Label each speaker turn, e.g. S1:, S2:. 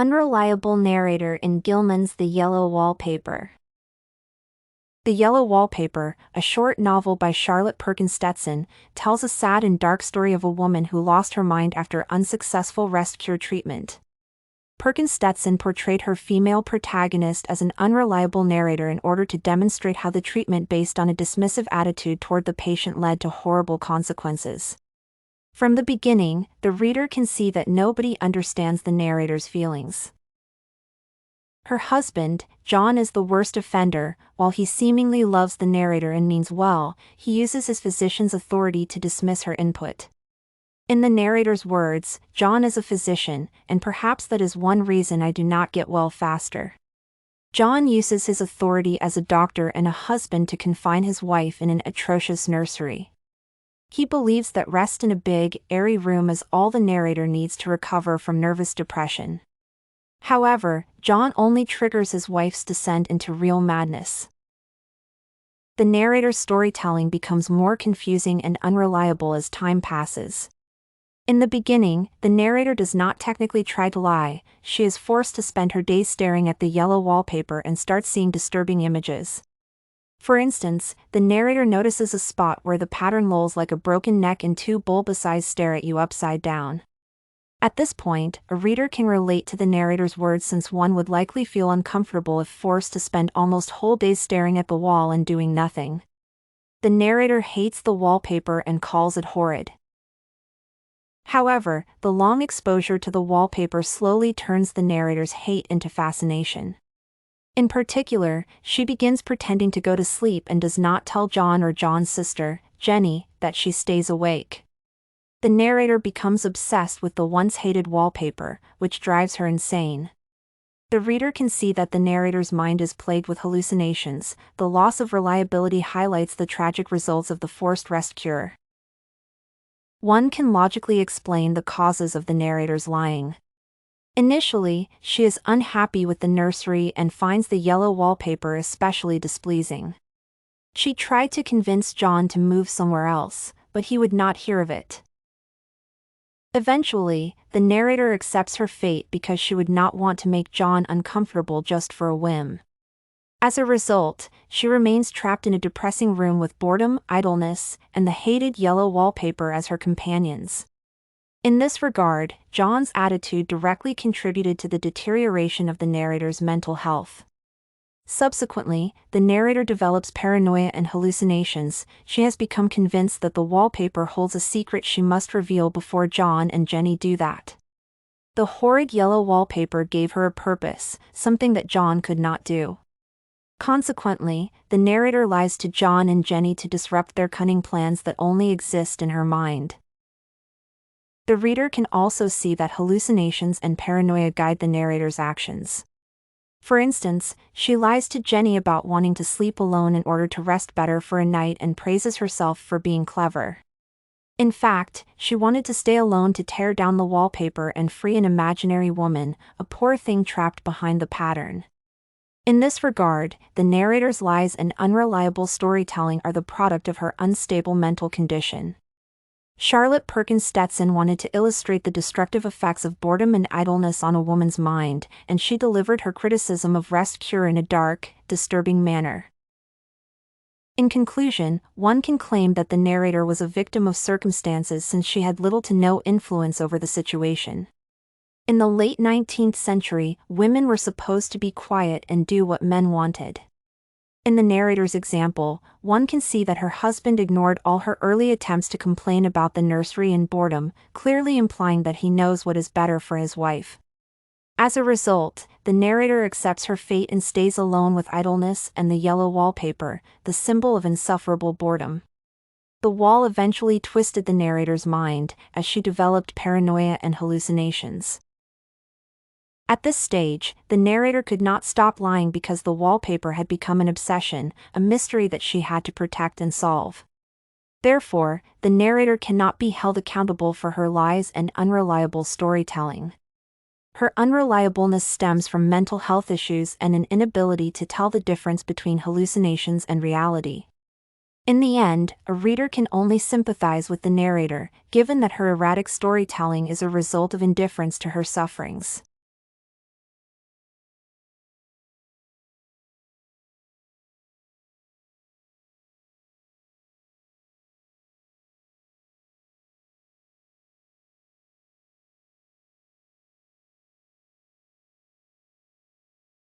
S1: Unreliable narrator in Gilman's The Yellow Wallpaper. The Yellow Wallpaper, a short novel by Charlotte Perkins Stetson, tells a sad and dark story of a woman who lost her mind after unsuccessful rest-cure treatment. Perkins Stetson portrayed her female protagonist as an unreliable narrator in order to demonstrate how the treatment based on a dismissive attitude toward the patient led to horrible consequences. From the beginning, the reader can see that nobody understands the narrator's feelings. Her husband, John, is the worst offender. While he seemingly loves the narrator and means well, he uses his physician's authority to dismiss her input. In the narrator's words, John is a physician, and perhaps that is one reason I do not get well faster. John uses his authority as a doctor and a husband to confine his wife in an atrocious nursery. He believes that rest in a big, airy room is all the narrator needs to recover from nervous depression. However, John only triggers his wife's descent into real madness. The narrator's storytelling becomes more confusing and unreliable as time passes. In the beginning, the narrator does not technically try to lie. She is forced to spend her days staring at the yellow wallpaper and starts seeing disturbing images. For instance, the narrator notices a spot where the pattern lolls like a broken neck and two bulbous eyes stare at you upside down. At this point, a reader can relate to the narrator's words since one would likely feel uncomfortable if forced to spend almost whole days staring at the wall and doing nothing. The narrator hates the wallpaper and calls it horrid. However, the long exposure to the wallpaper slowly turns the narrator's hate into fascination. In particular, she begins pretending to go to sleep and does not tell John or John's sister, Jenny, that she stays awake. The narrator becomes obsessed with the once-hated wallpaper, which drives her insane. The reader can see that the narrator's mind is plagued with hallucinations. The loss of reliability highlights the tragic results of the forced rest cure. One can logically explain the causes of the narrator's lying. Initially, she is unhappy with the nursery and finds the yellow wallpaper especially displeasing. She tried to convince John to move somewhere else, but he would not hear of it. Eventually, the narrator accepts her fate because she would not want to make John uncomfortable just for a whim. As a result, she remains trapped in a depressing room with boredom, idleness, and the hated yellow wallpaper as her companions. In this regard, John's attitude directly contributed to the deterioration of the narrator's mental health. Subsequently, the narrator develops paranoia and hallucinations. She has become convinced that the wallpaper holds a secret she must reveal before John and Jenny do that. The horrid yellow wallpaper gave her a purpose, something that John could not do. Consequently, the narrator lies to John and Jenny to disrupt their cunning plans that only exist in her mind. The reader can also see that hallucinations and paranoia guide the narrator's actions. For instance, she lies to Jenny about wanting to sleep alone in order to rest better for a night and praises herself for being clever. In fact, she wanted to stay alone to tear down the wallpaper and free an imaginary woman, a poor thing trapped behind the pattern. In this regard, the narrator's lies and unreliable storytelling are the product of her unstable mental condition. Charlotte Perkins Stetson wanted to illustrate the destructive effects of boredom and idleness on a woman's mind, and she delivered her criticism of rest cure in a dark, disturbing manner. In conclusion, one can claim that the narrator was a victim of circumstances since she had little to no influence over the situation. In the late 19th century, women were supposed to be quiet and do what men wanted. In the narrator's example, one can see that her husband ignored all her early attempts to complain about the nursery and boredom, clearly implying that he knows what is better for his wife. As a result, the narrator accepts her fate and stays alone with idleness and the yellow wallpaper, the symbol of insufferable boredom. The wall eventually twisted the narrator's mind, as she developed paranoia and hallucinations. At this stage, the narrator could not stop lying because the wallpaper had become an obsession, a mystery that she had to protect and solve. Therefore, the narrator cannot be held accountable for her lies and unreliable storytelling. Her unreliableness stems from mental health issues and an inability to tell the difference between hallucinations and reality. In the end, a reader can only sympathize with the narrator, given that her erratic storytelling is a result of indifference to her sufferings.